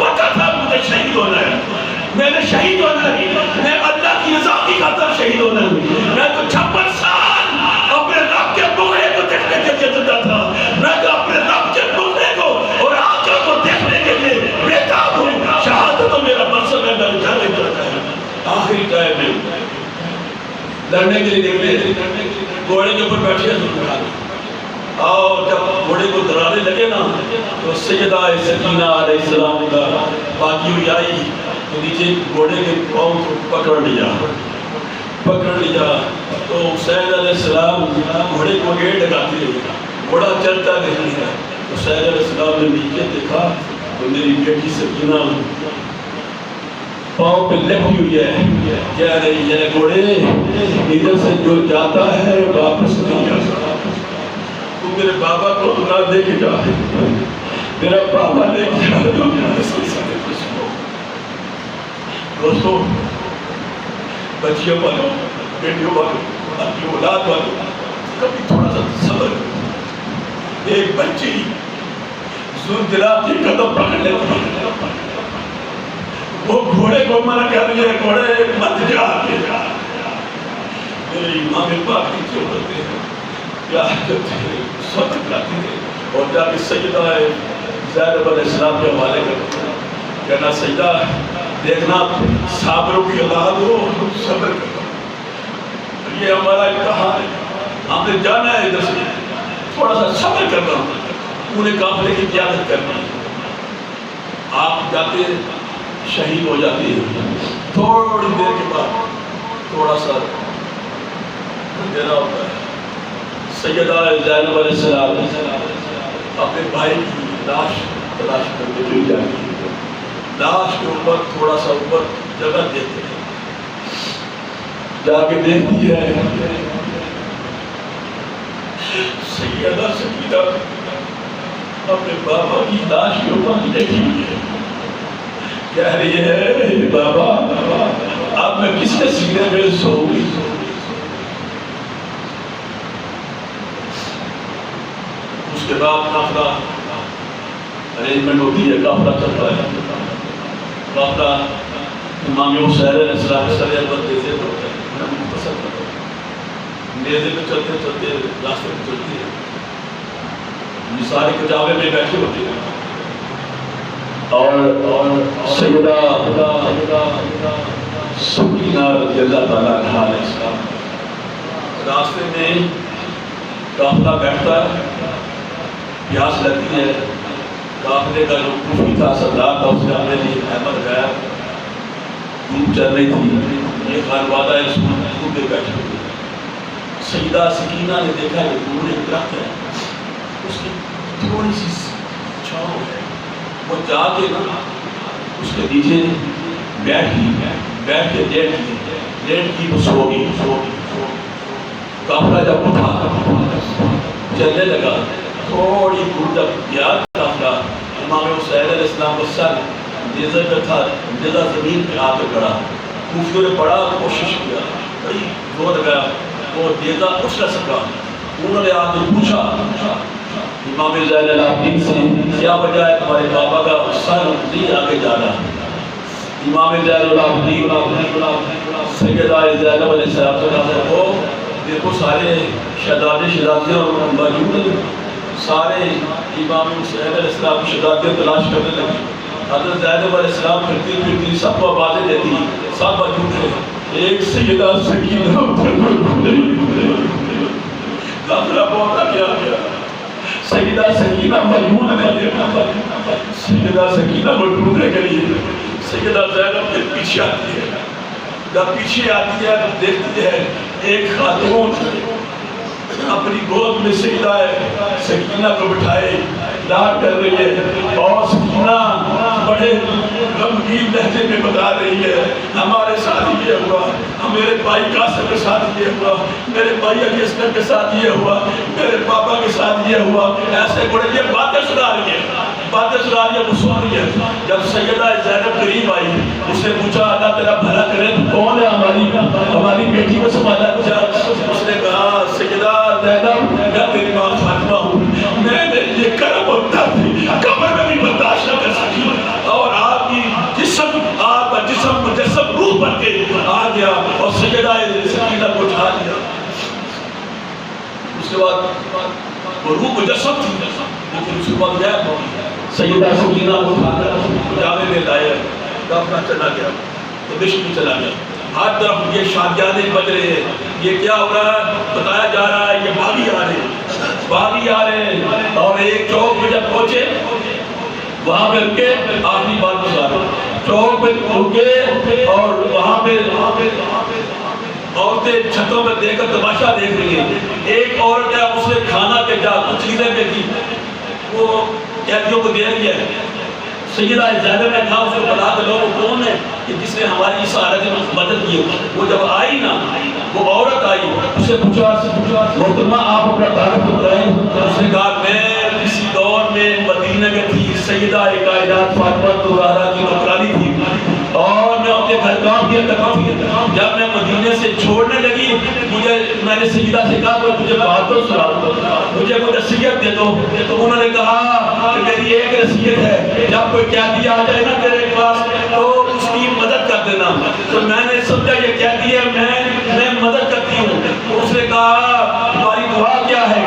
پتا تھا مجھے شہید ہونا ہے، میں نے شہید ہونا ہے، میں اللہ کی رضا کی خاطر شہید ہونا ہے۔ میں تو 56 سال اپنے رب کے بغض کو دیکھنے کے لیے زندہ تھا، میں تو اپنے رب کے بغض کو اور آنکھوں کو دیکھنے کے لیے بیتاب ہوں۔ شہادت تو میرا مقصد ہے، میں جانے کرتا ہے۔ آخری ٹائم میں لڑنے کے لیے نکلے، گھوڑے کے اوپر بیٹھے اور جب گھوڑے کو درانے لگے نا تو سیدہ سکینہ علیہ السلام کا باقی ہوئی آئی تو نیچے گھوڑے کے پاؤں کو پکڑ لیا تو حسین علیہ السلام گھوڑے کو گیٹ لگاتے ہوئے، گھوڑا چلتا نہیں ہے، حسین علیہ السلام نے نیچے دیکھا تو میری بیٹی سکینہ پاؤں پہ لپٹی ہوئی ہے، کہہ رہی ہے گھوڑے ادھر سے جو جاتا ہے واپس نہیں آ سکتا، تو میرے بابا کو نہ دے کے جا، میرا بابا لے کے جا تو دوستو بچیوں والوں، بیٹیوں والوں، اپنی اولاد والوں کبھی تھوڑا سا صبر کرو۔ ایک بچی زلزلہ کی قدم پکڑ لیتی ہے، وہ گھوڑے کو منع کر رہی ہے، گھوڑے مت جا، میرے امام پاک نیچے اترتے ہیں، کیا کرتے ہیں، صبر کرتے ہیں اور جا کے سیدہ زینب علیہ السلام کے حوالے کرتے ہیں، کہنا سیدہ دیکھنا صابروں کی اولاد ہو، صبر کرو، یہ ہمارا امتحان ہے، ہم نے جانا ہے ادھر سے، تھوڑا سا صبر کرنا، پورے قافلے کی قیادت کرنا۔ آپ جاتے شہید ہو جاتی ہے، تھوڑی دیر کے بعد تھوڑا سا اندھیرا ہوتا ہے، سیدہ زینب علیہ السلام اپنے بھائی کی لاش تلاش کرتے ہوئے جاتی ہے، لاش کے اوپر تھوڑا سا اوپر جگہ دیتے ہیں، جا کے دیکھتی ہے سیدہ سکینہ اپنے بابا کی لاش کے اوپر لیٹی ہوئی ہے، کہہ رہی ہے بابا اب میں کس کے سینے میں سوؤں گی؟ اس کے بعد قافلہ ارینجمنٹ ہوتی ہے، قافلہ چلتا ہے، قافلہ امام حسین علیہ السلام کے سر احمد دیتے ہوتے ہیں، مختصر کرتے ہیں، نیزے پہ چلتے چلتے راستے پہ چلتی ہے، یہ سارے کچاوے میں بیٹھے ہوتے ہیں اور سیدہ سکینہ رضی اللہ تعالیٰ عنہا علیہ السلام راستے میں قافلہ بیٹھتا ہے، پیاس لگتی ہے، قافلے کا جو کوفی تھا سردار تھا اس نے اپنے لیے احمد گیا، دھوپ چل رہی تھی، یہ خانوادہ اس دھوپ پہ بیٹھے ہوئے، سیدہ سکینہ نے دیکھا کہ دور ایک درخت ہے، اس کی تھوڑی سی چھاؤں ہے، وہ جا کے نا اس کے نیچے بیٹھ کے لیٹ کی وہ سو گئی، قافلہ جب اٹھا چلنے لگا، تھوڑی دور جب گیا قافلہ، امام حسین علیہ السلام کا سر نیزے پہ تھا، نیزہ زمین پہ آ کے پڑا، کوفیوں نے بڑا کوشش کیا، بڑی زور لگایا، وہ نیزہ اٹھ نہ سکا، انہوں نے آ کے پوچھا امام زین العابدین سے کیا وجہ ہے تمہارے بابا کا سر نہیں آگے جا رہا؟ امام زین العابدین سیدہ زینب علیہ السلام سے کہا وہ دیکھو سارے شہزادیاں موجود ہیں، سارے امام حسین علیہ السلام کی شہزادیاں تلاش کرنے لگی، حضرت زینب علیہ السلام پھرتی پھرتی سب کو آوازیں دیتی، سب موجود ہیں، ایک سیدہ سکینہ قافلہ بہت کیا گیا، سیدہ سکینہ موجود ہے، سیدہ سکینہ ڈھونڈنے کے لیے سیدہ زینب کے پیچھے آتی ہے، جب پیچھے آتی ہے تو دیکھتی ہے ایک خاتون اپنی گود میں سیدہ سکینہ کو بٹھائے لاڈ کر رہی ہے، اور سکینہ بڑے غمگین لہجے میں بتا رہی ہے ہمارے ساتھ یہ ہوا، میرے بھائی قاسم کے ساتھ یہ ہوا، میرے بھائی علی اصغر کے ساتھ یہ ہوا، میرے پاپا کے ساتھ یہ ہوا، ایسے بڑے یہ باتیں سنا رہی ہے، باتیں سنا رہی ہے، وہ سن رہی ہے۔ جب سیدہ زینب قریب آئی، اس نے پوچھا اللہ تیرا بھلا کرے تو کون ہے ہماری بیٹی کو سنبھالا کیا؟ اس نے کہا سیدہ زینب میں تیری ماں فاطمہ ہوں، میں نے یہ کرم اور درد قبر میں بھی برداشت نہ کر سکی، اور آج وہ روح مجسم تھی لیکن اس وقت غائب ہو گئی. سیدہ سکینہ کو اٹھا کر جامع میں لائے دفنا چلا گیا دمشق میں چلا گیا. ہر طرف یہ شادیانے بج رہے ہیں. یہ کیا ہو رہا ہے؟ بتایا جا رہا ہے یہ باغی آ رہے ہیں باغی آ رہے ہیں. اور ایک چوک پہ جب پہنچے وہاں پہ رکے. آخری بات بتا رہا ہوں. چوک پہ رکے اور وہاں پہ عورتیں چھتوں میں دیکھ کر تماشا دیکھ رہی ہیں. ایک عورت ہے اس نے کھانا بھیجا کچھ چیزیں بھیجی وہ قیدیوں کو دے رہی ہے. سیدہ زینب نے کہا اس کو بتا دے لو وہ کون ہے کہ جس نے ہماری اس حالت میں مدد کی. وہ جب آئی نا وہ عورت آئی اسے پوچھا محترمہ آپ اپنا تعارف بتائیں. اس نے کہا میں کسی دور میں مدینہ میں تھی سیدہ کائنات فاطمہ الزہرا کی نوکرانی تھی اور میں اپنے گھر کام کیا کرتا تھی. جب میں مدینے سے چھوڑنے لگی میں نے سیدہ سے کہا کہ مجھے بات تو سنا مجھے کوئی نصیحت دے دو. تو انہوں نے کہا کہ میری ایک نصیحت ہے جب کوئی قیدی آ جائے نا تیرے پاس تو اس کی مدد کر دینا. تو میں نے سمجھا یہ قیدی ہے میں مدد کرتی ہوں. تو اس نے کہا تمہاری دعا کیا ہے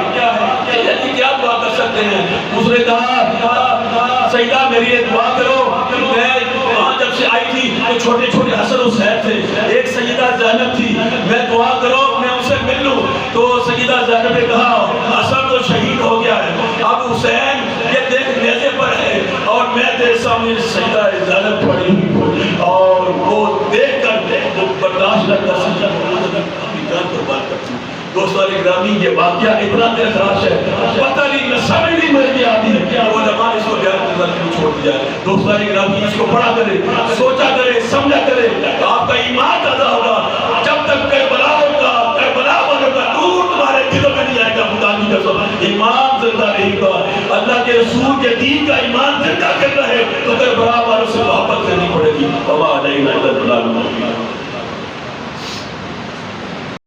کیا دعا کر سکتے ہیں. اس نے کہا سیدہ میری یہ دعا کرو میں وہاں جب سے آئی تھی تو چھوٹے چھوٹے حسن حسین تھے ایک سیدہ زینب تھی میں دعا کرو میں ان سے مل لوں. تو سیدہ زینب نے کہا حسن تو شہید ہو گیا ہے اب حسین یہ دیکھ نیزے پر ہے اور میں تیرے سامنے سیدہ زینب پڑی ہوئی اور وہ دیکھ کر وہ برداشت نہ کر سکتا اپنی جان قربان کرتی ہوں. دوستان گرامی یہ واقعہ اتنا اخراج ہے پتہ نہیں میں سمجھ نہیں مجھے آتی ہے کیا وہ زمان اس کو بیان کرنا کیوں چھوڑ دیا ہے. دوستان گرامی اس کو پڑھا کرے سوچا کرے سمجھا کرے آپ کا ایمان تازہ ہوگا. جب تک کربلا ہوگا کربلا ہوگا دور تمہارے دلوں میں نہیں آئے گا. خدا کی قسم ایمان زندہ رہے گا. اللہ کے رسول کے دین کا ایمان زندہ کرنا ہے تو کربلا والوں سے محبت کرنی پڑے گی. وما علینا الا